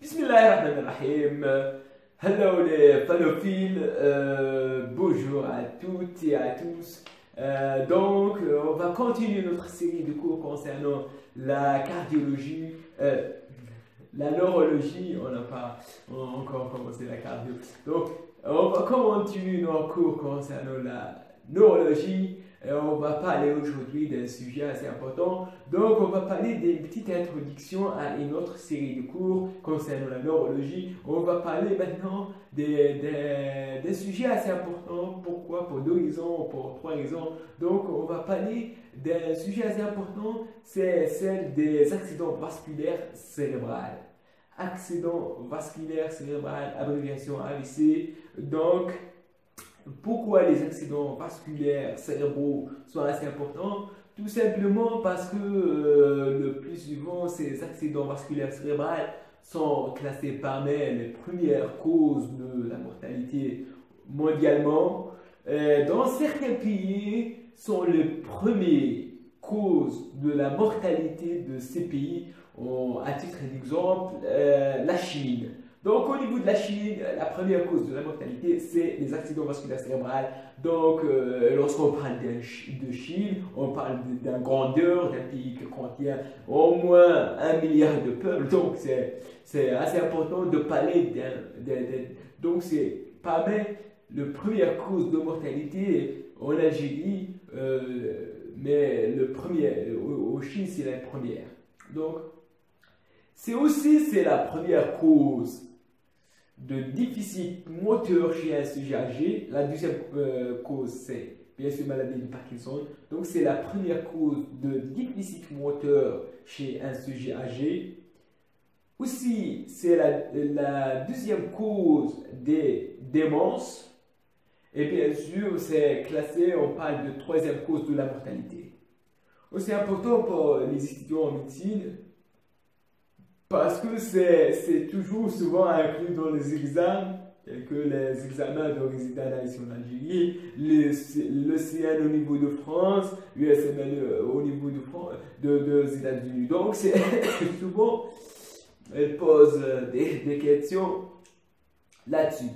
Bismillahirrahmanirrahim. Hello les panophiles, bonjour à toutes et à tous. On va continuer notre série de cours concernant la cardiologie, la neurologie. On n'a pas encore commencé la cardio. Donc, on va continuer nos cours concernant la neurologie. Et on va parler aujourd'hui d'un sujet assez important. Donc, on va parler d'une petite introduction à une autre série de cours concernant la neurologie. On va parler maintenant des sujets assez importants. Pourquoi? Pour 2 raisons, pour 3 raisons. Donc, on va parler d'un sujet assez important, c'est celle des accidents vasculaires cérébraux. Accident vasculaire cérébral, abréviation AVC. Donc, pourquoi les accidents vasculaires cérébraux sont assez importants? Tout simplement parce que le plus souvent, ces accidents vasculaires cérébraux sont classés parmi les premières causes de la mortalité mondialement. Dans certains pays, sont les premières causes de la mortalité de ces pays. À titre d'exemple, la Chine. Donc, au niveau de la Chine, la première cause de la mortalité, c'est les accidents vasculaires cérébraux. Donc, lorsqu'on parle de Chine, on parle d'un grandeur, d'un pays qui contient au moins 1 milliard de peuples. Donc, c'est assez important de parler donc, c'est parmi les premières causes de mortalité en Algérie, mais au Chine, c'est la première. Donc, c'est la première cause de déficit moteur chez un sujet âgé. La deuxième cause, c'est bien sûr maladie de Parkinson. Donc, c'est la première cause de déficit moteur chez un sujet âgé. Aussi, c'est la deuxième cause des démences. Et bien sûr, c'est classé, on parle de troisième cause de la mortalité. Aussi important pour les étudiants en médecine, parce que c'est toujours souvent inclus dans les examens, tels que les examens de résidence ici en Algérie, le CN au niveau de France, l'USML au niveau des États-Unis. Donc, c'est souvent, elle pose des questions là-dessus.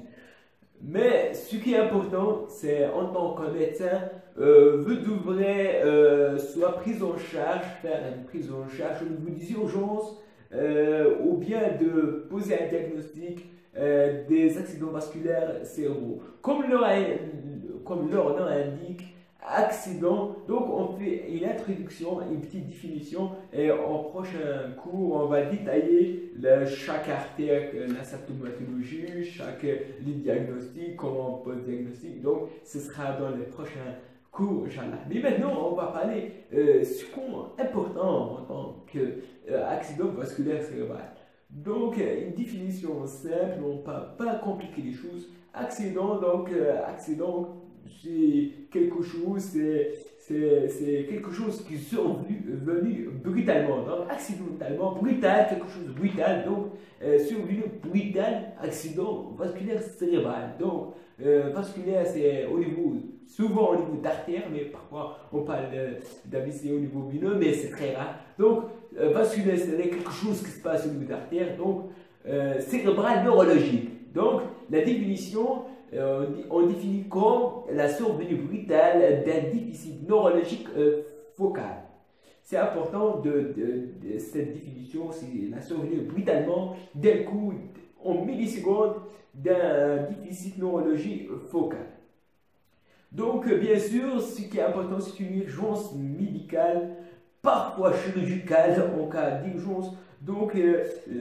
Mais ce qui est important, c'est en tant que médecin, vous devrez soit prise en charge, faire une prise en charge au niveau des urgences, ou bien de poser un diagnostic des accidents vasculaires cérébraux. Comme leur nom indique, accident, donc on fait une introduction, une petite définition, et en prochain cours, on va détailler chaque artère, la symptomatologie, les diagnostics, comment on pose le diagnostic. Donc, ce sera dans les prochains cours, Inch'Allah. Mais maintenant, on va parler ce qui est important en tant qu'accident vasculaire cérébral. Donc, une définition simple, on ne va pas compliquer les choses. Accident, c'est quelque chose, c'est quelque chose qui est survenu brutalement, donc accidentellement, brutal, quelque chose de brutal, donc survenu brutal, accident vasculaire cérébral. Donc, vasculaire, c'est souvent au niveau d'artère, mais parfois on parle d'AVC au niveau veineux, mais c'est très rare. Donc, vasculaire, c'est quelque chose qui se passe au niveau d'artère, donc cérébral neurologique. Donc, la définition, on définit comme la survenue brutale d'un déficit neurologique focal. C'est important cette définition, c'est la survenue brutalement d'un coup, en millisecondes, d'un déficit neurologique focal. Donc, bien sûr, ce qui est important, c'est une urgence médicale, parfois chirurgicale en cas d'urgence. Donc,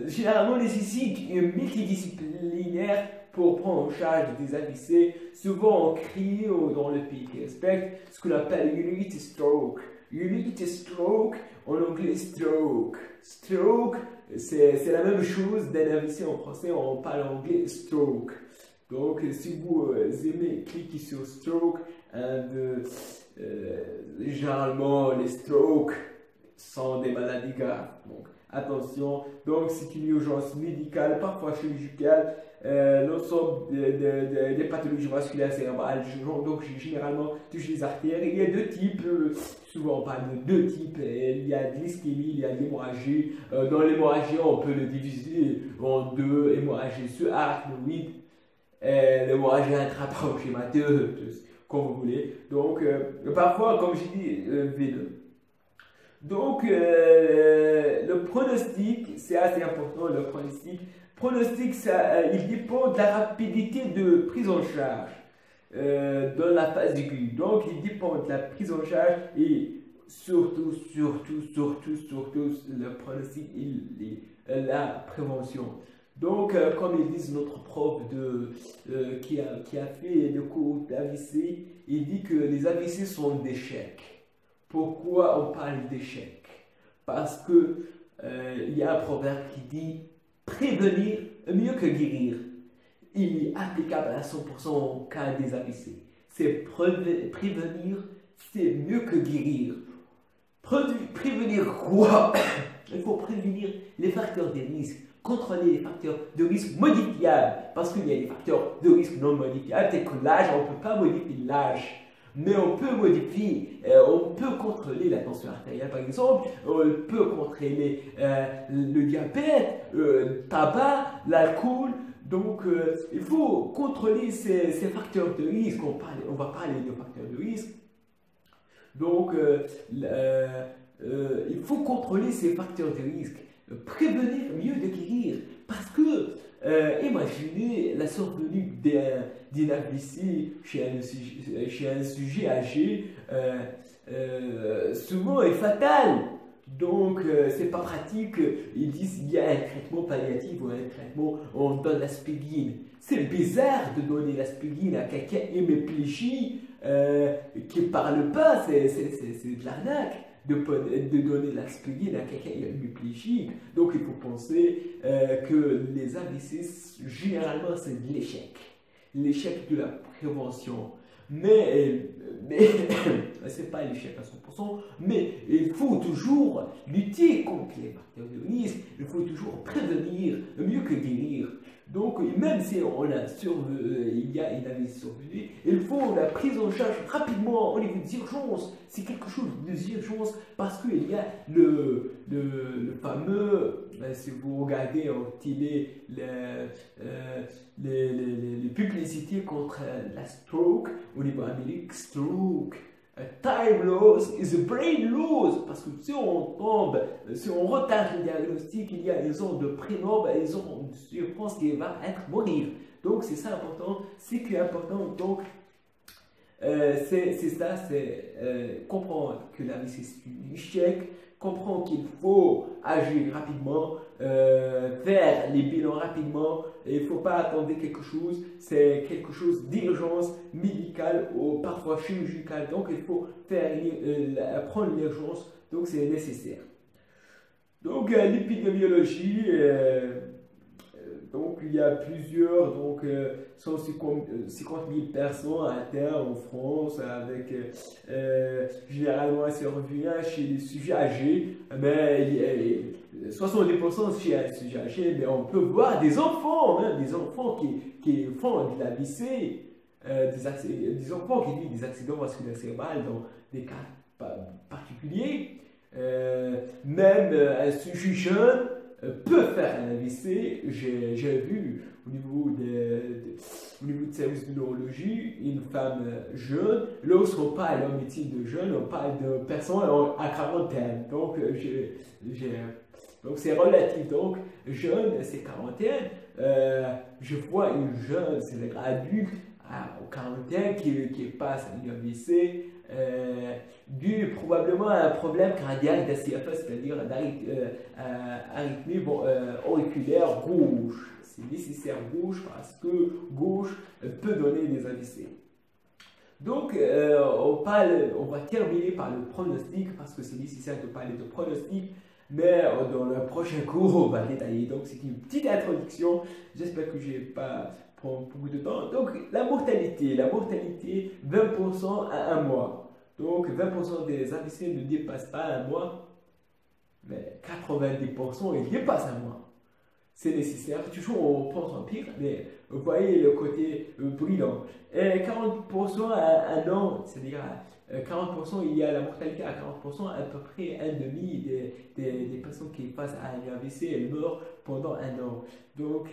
généralement, nécessite une multidisciplinaire pour prendre en charge des AVC, souvent en crie ou dans le pays qui respecte ce qu'on appelle unity stroke. Unity stroke, en anglais stroke. Stroke, c'est la même chose d'un AVC en français, on parle en anglais stroke. Donc, si vous aimez cliquer sur stroke, généralement les strokes sont des maladies graves. Donc, attention. Donc, c'est une urgence médicale, parfois chirurgicale. L'ensemble des pathologies vasculaires cérébrales, donc généralement touche les artères. Il y a deux types, souvent on parle de deux types. Il y a de l'ischémie, il y a l'hémorragie. Dans l'hémorragie, on peut le diviser en deux: hémorragie subarachnoïde, l'hémorragie intraparenchymateuse, comme vous voulez. Donc, parfois, comme je dis, veineux. Donc, le pronostic, c'est assez important, le pronostic, il dépend de la rapidité de prise en charge dans la phase aiguë. Donc, il dépend de la prise en charge et surtout, le pronostic, la prévention. Donc, comme ils disent, notre prof qui a fait le cours d'AVC, il dit que les AVC sont d'échecs. Pourquoi on parle d'échec? Parce que il y a un proverbe qui dit prévenir mieux que guérir. Il est applicable à 100% au cas des AVC. C'est prévenir, c'est mieux que guérir. Prévenir quoi? Il faut prévenir les facteurs de risque, contrôler les facteurs de risque modifiables, parce qu'il y a des facteurs de risque non modifiables, tels que l'âge. On ne peut pas modifier l'âge, mais on peut modifier, on peut contrôler la tension artérielle par exemple, on peut contrôler le diabète, le tabac, l'alcool. Donc il faut contrôler ces facteurs de risque. On va parler de facteurs de risque. Donc il faut contrôler ces facteurs de risque, prévenir mieux de guérir, parce que imaginez la survenue d'un AVC chez un sujet âgé, souvent est fatale. Donc, c'est pas pratique. Ils disent qu'il y a un traitement palliatif ou un traitement, on donne l'aspirine. C'est bizarre de donner l'aspirine à quelqu'un hémiplégique qui parle pas, c'est de l'arnaque. De donner l'aspirine à quelqu'un hémiplégique. Donc il faut penser que les AVC, généralement, c'est de l'échec. L'échec de la prévention. Mais c'est pas l'échec à 100%, mais il faut toujours lutter contre les facteurs de risque, il faut toujours prévenir mieux que guérir. Donc, même si il y a une AVC survenue, il faut la prise en charge rapidement au niveau des urgences. C'est quelque chose d'urgence parce qu'il y a le fameux, si vous regardez en télé les publicités contre la stroke, au niveau américain, stroke. Time loss is a brain loss. Parce que si on retarde le diagnostic, il y a une zone de prénom, ils ont une surprise qui va être mourir. Donc c'est ça important, c'est qui est important. Donc c'est ça, c'est comprendre que la vie c'est un échec, comprendre qu'il faut agir rapidement, faire les bilans rapidement. Il ne faut pas attendre quelque chose, c'est quelque chose d'urgence médicale ou parfois chirurgicale. Donc il faut prendre l'urgence, donc c'est nécessaire. Donc l'épidémiologie, donc il y a plusieurs, donc 150 000 personnes atteintes en France, avec généralement c'est revenu chez les sujets âgés, mais 70% chez un sujet âgé, mais on peut voir des enfants, hein, des enfants qui font de l'AVC, des enfants qui vivent des accidents vasculaires cérébrales dans des cas particuliers. Même un sujet jeune peut faire un AVC. J'ai vu au niveau du service de neurologie une femme jeune. Lorsqu'on parle en médecine de jeune, on parle de personnes à quarantaine. Donc donc c'est relatif. Donc jeune, c'est quarantaine. Je vois une jeune, c'est adulte au quarantaine qui passe un AVC. Dû probablement à un problème cardiaque d'ACFS, c'est-à-dire arythmie auriculaire gauche. C'est nécessaire gauche parce que gauche peut donner des AVC. Donc, on va terminer par le pronostic parce que c'est nécessaire de parler de pronostic, mais dans le prochain cours, on va détailler. Donc, c'est une petite introduction. J'espère que je n'ai pas prendre beaucoup de temps. Donc, la mortalité, 20% à un mois. Donc, 20% des AVC ne dépassent pas un mois. mais 90% il dépasse un mois. C'est nécessaire, toujours on pense en pire, mais vous voyez le côté brillant. Et 40% à un an, c'est-à-dire 40%, il y a la mortalité à 40%, à peu près un demi des personnes qui passent à un AVC, elles meurent pendant un an. Donc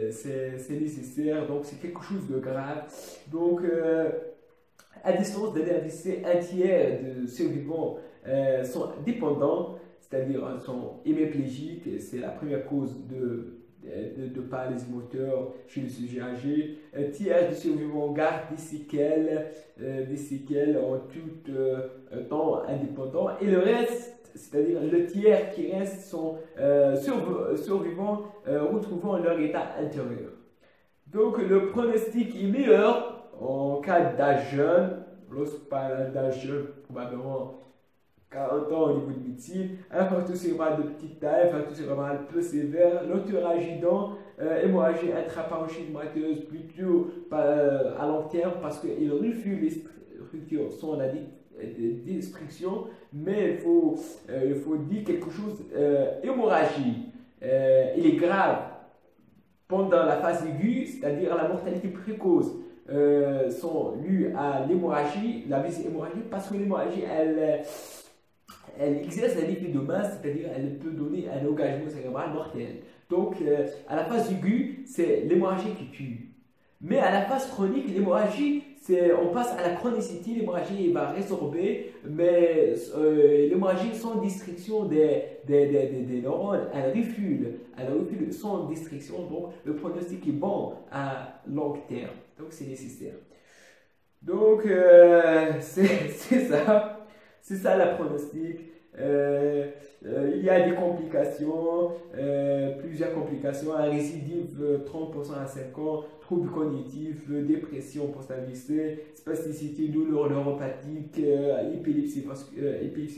c'est nécessaire, donc c'est quelque chose de grave. Donc à distance d'un AVC, un tiers de survivants sont dépendants, c'est-à-dire sont hémiplégiques, c'est la première cause de paralysie moteur chez le sujet âgé. Un tiers de survivants gardent des séquelles en tout temps indépendant. Et le reste, c'est-à-dire le tiers qui reste, sont survivants retrouvant leur état intérieur. Donc le pronostic est meilleur en cas d'âge jeune, lorsque par d'âge jeune, probablement 40 ans au niveau de médecine, infarctus cérébral de petite taille, infarctus cérébral peu sévère, rupture agidant, hémorragie intraparenchymateuse plutôt à long terme parce qu'il refuse les structures sont la destruction, mais il faut dire quelque chose, hémorragie, il est grave pendant la phase aiguë, c'est-à-dire la mortalité précoce. Sont dus à l'hémorragie, la visée hémorragique, parce que l'hémorragie, elle exerce un effet de masse, c'est-à-dire elle peut donner un engagement cérébral mortel. Donc, à la phase aiguë, c'est l'hémorragie qui tue. Mais à la phase chronique, l'hémorragie, on passe à la chronicité, l'hémorragie va résorber, mais l'hémorragie sans destruction des neurones, elle refule sans destruction, donc le pronostic est bon à long terme. Donc c'est nécessaire. Donc c'est ça la pronostic. Il y a des complications, plusieurs complications, un récidive 30% à 5 ans, troubles cognitifs, dépression post-AVC, spasticité, douleur neuropathique, épilepsie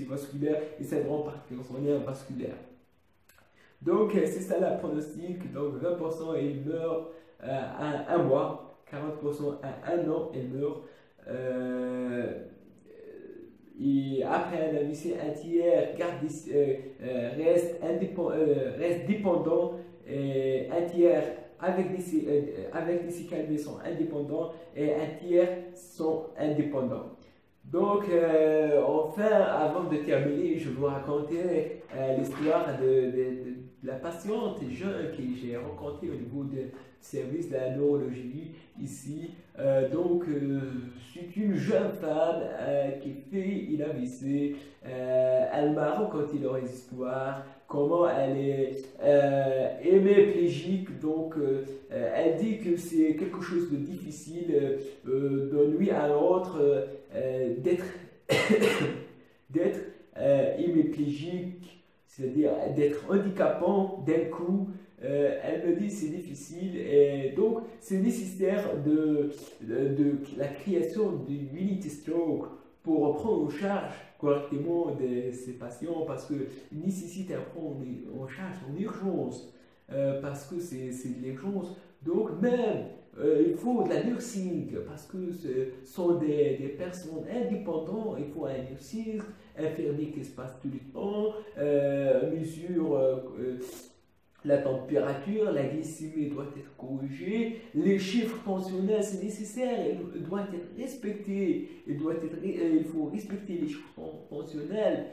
vasculaire et syndrome parkinsonien vasculaire. Donc c'est ça la pronostic. Donc 20% ils meurent à un mois, 40% à un an ils meurent. Et après un AVC, un tiers reste dépendant, et un tiers avec des séquelles mais sont indépendants et un tiers sont indépendants. Donc, enfin, avant de terminer, je vais vous raconter l'histoire de la patiente jeune que j'ai rencontrée au niveau du service de la neurologie ici. C'est une jeune femme qui fait une AVC. Elle m'a raconté leur histoire, comment elle est hémiplégique. Donc, elle dit que c'est quelque chose de difficile d'une nuit à l'autre d'être hémiplégique, c'est-à-dire d'être handicapant d'un coup. Elle me dit c'est difficile et donc c'est nécessaire de la création d'une unité stroke pour prendre en charge correctement ces patients parce qu'ils nécessitent à prendre en charge en urgence parce que c'est de l'urgence. Donc même il faut de la nursing parce que ce sont des personnes indépendantes. Il faut un nursing, infirmier qui se passe tout le temps, mesure la température, la glycémie doit être corrigée, les chiffres tensionnels c'est nécessaire, ils doivent être respectés, il faut respecter les chiffres tensionnels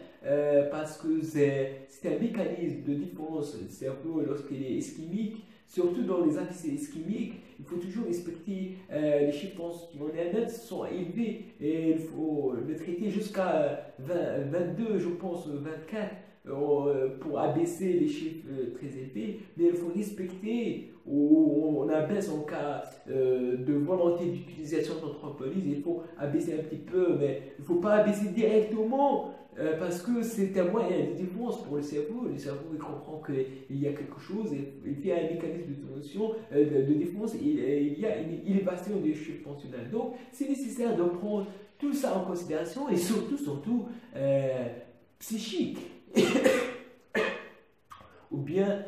parce que c'est un mécanisme de défense du cerveau lorsqu'il est ischémique. Surtout dans les AVC ischémiques, il faut toujours respecter les chiffres tensionnels sont élevés et il faut le traiter jusqu'à 22, je pense 24 pour abaisser les chiffres très élevés. Mais il faut respecter ou on abaisse en cas de volonté d'utilisation d'anthropolyse, il faut abaisser un petit peu, mais il ne faut pas abaisser directement. Parce que c'est un moyen de défense pour le cerveau. Le cerveau il comprend qu'il y a quelque chose, il y a un mécanisme de tension, de défense, et il y a une élévation des chiffres tensionnels. Donc c'est nécessaire de prendre tout ça en considération et surtout psychique. ou bien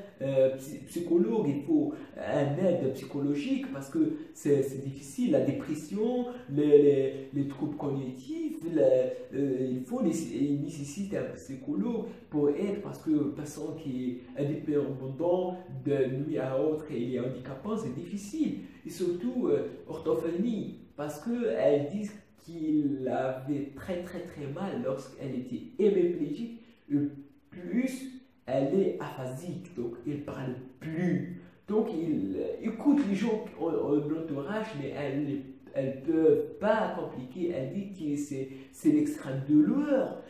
psychologue, il faut un aide psychologique parce que c'est difficile, la dépression, les troubles cognitifs, il nécessite un psychologue pour aider parce que une personne qui est indépendante d'une nuit à l'autre et il est handicapant, c'est difficile. Et surtout, orthophonie, parce qu'elle dit qu'il avait très très très mal lorsqu'elle était hémiplégique, et plus elle est aphasique, donc elle parle plus. Donc il écoute les gens en entourage, mais elle ne peut pas compliquer. Elle dit que c'est l'extrême douleur,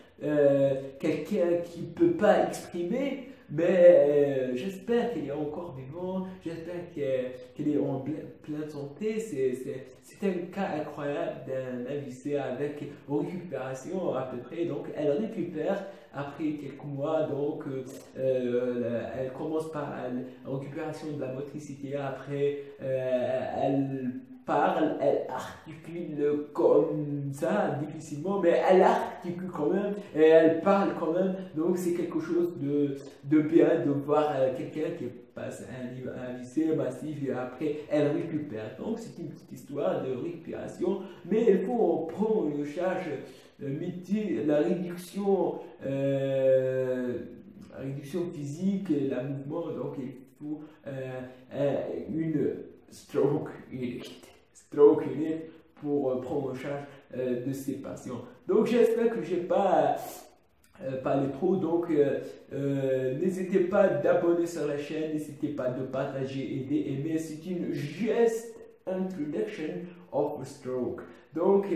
quelqu'un qui ne peut pas exprimer. Mais j'espère qu'elle est encore vivante, j'espère qu'elle est en pleine santé. C'est un cas incroyable d'un AVC avec récupération à peu près. Donc elle récupère après quelques mois. Donc elle commence par la récupération de la motricité. Après elle parle, elle articule comme ça, difficilement, mais elle articule quand même et elle parle quand même. Donc c'est quelque chose de bien de voir quelqu'un qui passe un AVC massif et après elle récupère. Donc c'est une petite histoire de récupération, mais il faut prendre en charge la réduction physique et le mouvement. Donc il faut une stroke unit pour prendre en charge de ces patients. Donc j'espère que j'ai pas parlé trop. Donc n'hésitez pas d'abonner sur la chaîne, n'hésitez pas de partager et d'aimer. C'est une juste introduction of a stroke. Donc